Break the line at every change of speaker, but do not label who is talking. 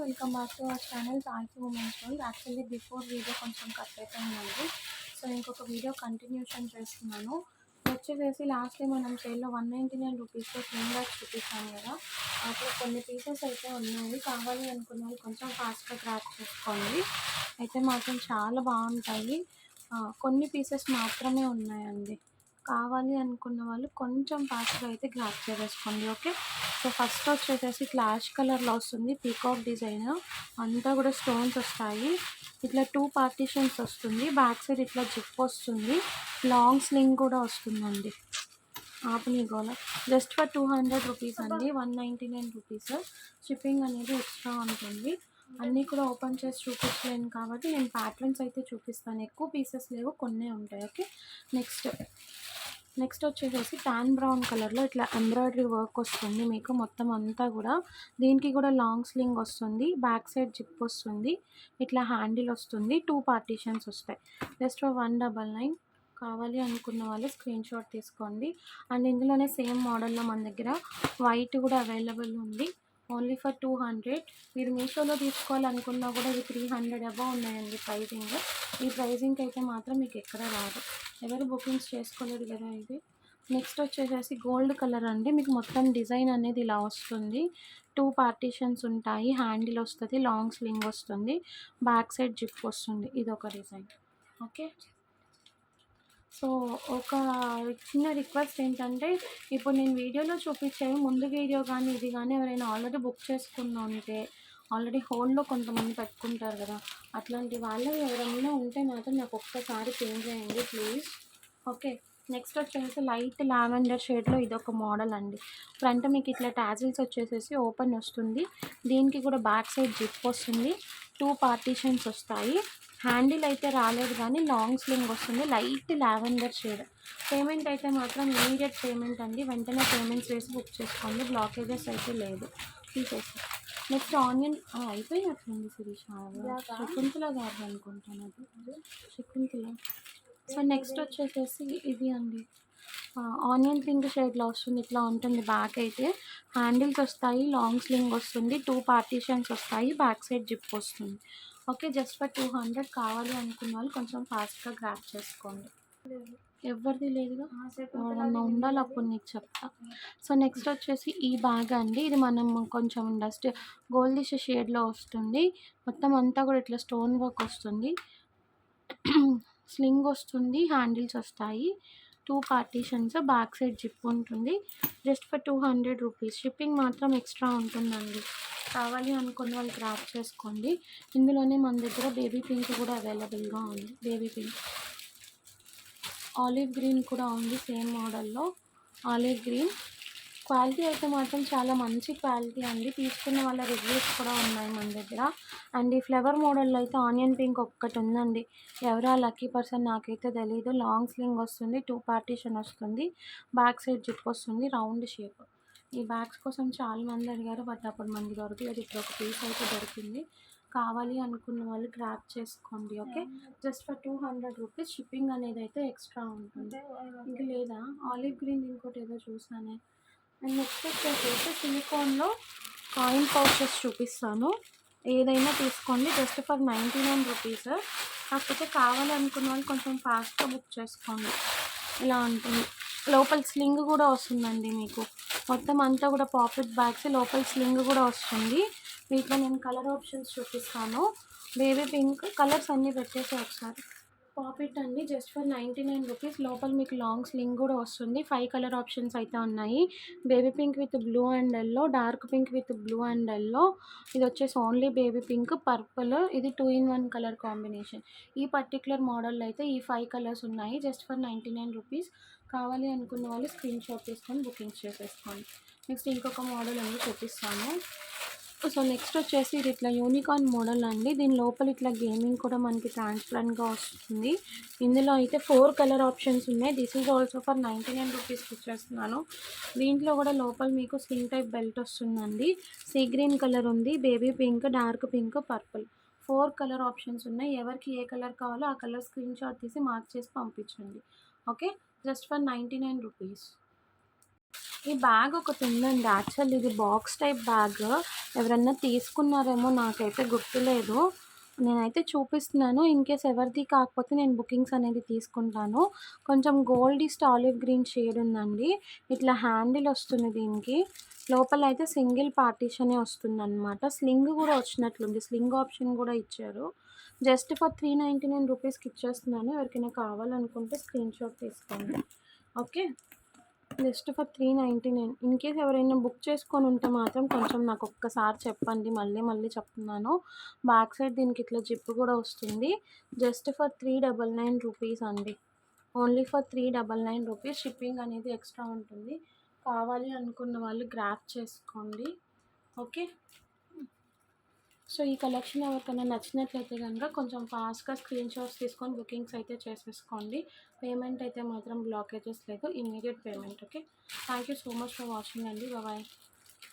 Welcome back to our channel Sai women's world. Actually before video కొంచెం cut అయిపోయిందండి. So ఇంకొక video continuation చేస్తున్నాను. వచ్చేసేసి లాస్ట్ టైం మనం సేల్లో 199 రూపీస్లో స్లింగ్ బ్యాగ్స్ చూపిస్తాను కదా, అప్పుడు కొన్ని పీసెస్ అయితే ఉన్నాయి. కావాలి అనుకున్న వాళ్ళు కొంచెం ఫాస్ట్గా గ్రాప్ చేసుకోండి. అయితే మాత్రం చాలా బాగుంటాయి. కొన్ని పీసెస్ మాత్రమే ఉన్నాయండి. కావాలి అనుకున్న వాళ్ళు కొంచెం ఫాస్ట్గా అయితే గ్రాప్ చేసేసుకోండి. ఓకే, సో ఫస్ట్ వచ్చేసేసి ఇట్లా యాష్ కలర్లో వస్తుంది, పీకాక్ డిజైన్ అంతా కూడా స్టోన్స్ వస్తాయి. ఇట్లా 2 పార్టీషన్స్ వస్తుంది, బ్యాక్ సైడ్ ఇట్లా జిప్ వస్తుంది, లాంగ్ స్లింగ్ కూడా వస్తుందండి. ఆపని గోల జస్ట్ ఫర్ 200 రూపీస్ అండి, 199 రూపీస్. షిప్పింగ్ అనేది ఎక్స్ట్రా ఉంటుంది. అన్నీ కూడా ఓపెన్ చేసి చూపించలేను కాబట్టి నేను ప్యాటర్న్స్ అయితే చూపిస్తాను. ఎక్కువ పీసెస్ లేవు, కొన్నే ఉంటాయి. ఓకే, నెక్స్ట్ వచ్చేసేసి ట్యాన్ బ్రౌన్ కలర్లో ఇట్లా ఎంబ్రాయిడరీ వర్క్ వస్తుంది మీకు మొత్తం అంతా కూడా. దీనికి కూడా లాంగ్ స్లింగ్ వస్తుంది, బ్యాక్ సైడ్ జిప్ వస్తుంది, ఇట్లా హ్యాండిల్ వస్తుంది, 2 పార్టీషన్స్ వస్తాయి. జస్ట్ 199. కావాలి అనుకున్న వాళ్ళు స్క్రీన్ షాట్ తీసుకోండి. అండ్ ఇందులోనే సేమ్ మోడల్లో మన దగ్గర వైట్ కూడా అవైలబుల్ ఉంది, ఓన్లీ ఫర్ 200. మీరు మీషోలో తీసుకోవాలనుకున్నా కూడా ఇది 300 అబౌవ్ ఉన్నాయండి ప్రైజింగ్. ఈ ప్రైజింగ్కి అయితే మాత్రం మీకు ఎక్కడ రాదు, ఎవరు బుకింగ్స్ చేసుకోలేదు కదా ఇది. నెక్స్ట్ వచ్చేసేసి గోల్డ్ కలర్ అండి. మీకు మొత్తం డిజైన్ అనేది ఇలా వస్తుంది, 2 పార్టీషన్స్ ఉంటాయి, హ్యాండిల్ వస్తుంది, లాంగ్ స్లింగ్ వస్తుంది, బ్యాక్ సైడ్ జిప్ వస్తుంది. ఇది ఒక డిజైన్. ఓకే, సో ఒక చిన్న రిక్వెస్ట్ ఏంటంటే, ఇప్పుడు నేను వీడియోలో చూపించాను ముందు వీడియో కానీ ఇది కానీ ఎవరైనా ఆల్రెడీ బుక్ చేసుకున్న ఉంటే, ఆల్రెడీ హోల్డ్లో కొంతమంది పెట్టుకుంటారు కదా, అట్లాంటి వాళ్ళు ఎవరైనా ఉంటే మాత్రం నాకు ఒక్కసారి చేంజ్ చేయండి ప్లీజ్. ఓకే, నెక్స్ట్ వచ్చేసి లైట్ లావెండర్ షేడ్లో ఇదొక మోడల్ అండి. ఫ్రంట్ మీకు ఇట్లా టాజిల్స్ వచ్చేసేసి ఓపెన్ వస్తుంది, దీనికి కూడా బ్యాక్ సైడ్ జిప్ వస్తుంది, 2 పార్టీషన్స్ వస్తాయి, హ్యాండిల్ అయితే రాలేదు కానీ లాంగ్ స్లింగ్ వస్తుంది, లైట్ లావెండర్ షేడ్. పేమెంట్ అయితే మాత్రం ఇమీడియట్ పేమెంట్ అండి, వెంటనే పేమెంట్స్ వేసి బుక్ చేసుకోండి, బ్లాకేజెస్ అయితే లేదు, తీసేసి. నెక్స్ట్ ఆనియన్ అయిపోయినట్లుంది శిరీష, శకుంతల గారు అనుకుంటాను, అది శకుంతల. సో నెక్స్ట్ వచ్చేసేసి ఇది అండి, ఆనియన్ పింక్ షేడ్లో వస్తుంది, ఇట్లా ఉంటుంది. బ్యాక్ అయితే హ్యాండిల్స్ వస్తాయి, లాంగ్ స్లింగ్ వస్తుంది, 2 పార్టీషన్స్ వస్తాయి, బ్యాక్ సైడ్ జిప్ వస్తుంది. Okay, just for 200. కావాలి అనుకున్న వాళ్ళు కొంచెం ఫాస్ట్గా గ్రాప్ చేసుకోండి. ఎవరిది లేదుగా, ఎవరన్నా ఉండాలి అప్పుడు నీకు చెప్తా. సో నెక్స్ట్ వచ్చేసి ఈ బ్యాగ్ అండి, ఇది మనం కొంచెం డస్ట్ గోల్డిష్ షేడ్లో వస్తుంది, మొత్తం అంతా కూడా ఇట్లా స్టోన్ వర్క్ వస్తుంది, స్లింగ్ వస్తుంది, హ్యాండిల్స్ వస్తాయి, 2 పార్టీషన్స్, బ్యాక్ సైడ్ జిప్ ఉంటుంది. Just for 200 rupees. షిప్పింగ్ మాత్రం ఎక్స్ట్రా ఉంటుందండి. కావాలి అనుకున్న వాళ్ళు గ్రాప్ చేసుకోండి. ఇందులోనే మన దగ్గర బేబీ పింక్ కూడా అవైలబుల్గా ఉంది, బేబీ పింక్, ఆలివ్ గ్రీన్ కూడా ఉంది సేమ్ మోడల్లో, ఆలివ్ గ్రీన్. క్వాలిటీ అయితే మాత్రం చాలా మంచి క్వాలిటీ అండి, తీసుకున్న వాళ్ళ రివ్యూస్ కూడా ఉన్నాయి మన దగ్గర. అండ్ ఈ ఫ్లవర్ మోడల్లో అయితే ఆనియన్ పింక్ ఒక్కటి ఉందండి, ఎవరా లక్కీ పర్సన్ నాకైతే తెలీదు. లాంగ్ స్లింగ్ వస్తుంది, 2 పార్టీషన్ వస్తుంది, బ్యాక్ సైడ్ జిప్ వస్తుంది, రౌండ్ షేప్. ఈ బ్యాగ్స్ కోసం చాలా మంది అడిగారు, బట్ అప్పుడు మనకి దొరకలేదు, ఇప్పుడు ఒక పీస్ అయితే దొరికింది. కావాలి అనుకున్న వాళ్ళు గ్రాప్ చేసుకోండి. Okay, just for 200 rupees. Shipping అనేది అయితే ఎక్స్ట్రా ఉంటుంది. ఇంక లేదా ఆలివ్ గ్రీన్ ఇంకోటి ఏదో చూసానే. అండ్ నెక్స్ట్ వచ్చేసి సిలికాన్లో కాయిన్ పౌచెస్ చూపిస్తాను, ఏదైనా తీసుకోండి, జస్ట్ ఫర్ 99 రూపీస్. కాకపోతే కావాలనుకున్న వాళ్ళు కొంచెం ఫాస్ట్గా బుక్ చేసుకోండి. ఇలా ఉంటుంది, లోపల స్లింగ్ కూడా వస్తుందండి మీకు, మొత్తం అంతా కూడా పాకెట్ బ్యాగ్స్, లోపల స్లింగ్ కూడా వస్తుంది. వీటిలో నేను కలర్ ఆప్షన్స్ చూపిస్తాను. బేబీ పింక్ కలర్స్ అన్నీ పెట్టేసి ఒకసారి. పాకెట్ అండి, జస్ట్ ఫర్ 99 రూపీస్. లోపల మీకు లాంగ్ స్లింగ్ కూడా వస్తుంది, 5 కలర్ ఆప్షన్స్ అయితే ఉన్నాయి. Baby pink with blue and yellow, dark pink with blue and yellow, ఇది వచ్చేసి ఓన్లీ బేబీ పింక్, పర్పుల్, ఇది 2 in 1 కలర్ కాంబినేషన్. ఈ పర్టికులర్ మోడల్లో అయితే ఈ 5 కలర్స్ ఉన్నాయి, జస్ట్ ఫర్ 99 రూపీస్. కావాలి అనుకున్న వాళ్ళు స్క్రీన్ షాట్ తీసుకొని బుకింగ్ చేసేసుకోండి. నెక్స్ట్ ఇంకొక మోడల్ అండి చూపిస్తాను. సో నెక్స్ట్ వచ్చేసి ఇది ఇట్లా యూనికార్న్ మోడల్ అండి, దీని లోపల ఇట్లా గేమింగ్ కూడా మనకి ట్రాన్స్పరెంట్గా వస్తుంది. ఇందులో అయితే 4 కలర్ ఆప్షన్స్ ఉన్నాయి. దిస్ ఈజ్ ఆల్సో ఫర్ 99 రూపీస్కి ఇచ్చేస్తున్నాను. దీంట్లో కూడా లోపల మీకు స్కిన్ టైప్ బెల్ట్ వస్తుందండి, సీ గ్రీన్ కలర్ ఉంది, baby pink, dark pink, purple, 4 colour options ఉన్నాయి. ఎవరికి ఏ కలర్ కావాలో ఆ కలర్ స్క్రీన్ షాట్ తీసి మార్క్ చేసి పంపించండి. Okay, just for 99 rupees. ఈ బ్యాగ్ ఒకటి ఉందండి. యాక్చువల్లీ ఇది బాక్స్ టైప్ బ్యాగ్. ఎవరన్నా తీసుకున్నారేమో నాకైతే గుర్తులేదు. నేనైతే చూపిస్తున్నాను. ఇన్‌కేస్ ఎవరిది కాకపోతే నేను బుకింగ్స్ అనేది తీసుకుంటాను. కొంచెం గోల్డిస్ట్ ఆలివ్ గ్రీన్ షేడ్ ఉందండి. ఇట్లా హ్యాండిల్ వస్తుంది దీనికి. లోపలైతే సింగిల్ పార్టిషనే వస్తుందనమాట. స్లింగ్ గూడా వచ్చినట్లుంది. స్లింగ్ ఆప్షన్ గూడా ఇచ్చారు. జస్ట్ ఫర్ 399 రూపీస్‌కి ఇచ్చేస్తున్నాను. ఎవరికైనా కావాలనుకుంటే స్క్రీన్‌షాట్ తీసుకోండి. ఓకే. Just for 399. ఇన్‌కేస్ ఎవరైనా బుక్ చేసుకొని ఉంటే మాత్రం కొంచెం నాకొక్కసారి చెప్పండి. మళ్ళీ మళ్ళీ చెప్తున్నాను. బ్యాక్ సైడ్ దీనికి ఇట్లా జిప్ గూడా వస్తుంది. జస్ట్ ఫర్ 399 రూపీస్ అండి. Only for 399 rupees. షిప్పింగ్ అనేది ఎక్స్‌ట్రా ఉంటుంది. కావాలి అనుకున్న వాళ్ళు గ్రాబ్ చేసుకోండి. ఓకే. సో, ఈ కలెక్షన్ ఎవరికైనా నచ్చినట్లయితే గనుక కొంచెం ఫాస్ట్‌గా స్క్రీన్‌షాట్స్ తీసుకొని బుకింగ్స్ అయితే చేసేసుకోండి. పేమెంట్ అయితే మాత్రం బ్లాకేజెస్ లేదు. Immediate payment. Okay. Thank you so much for watching అండి. బాయ్.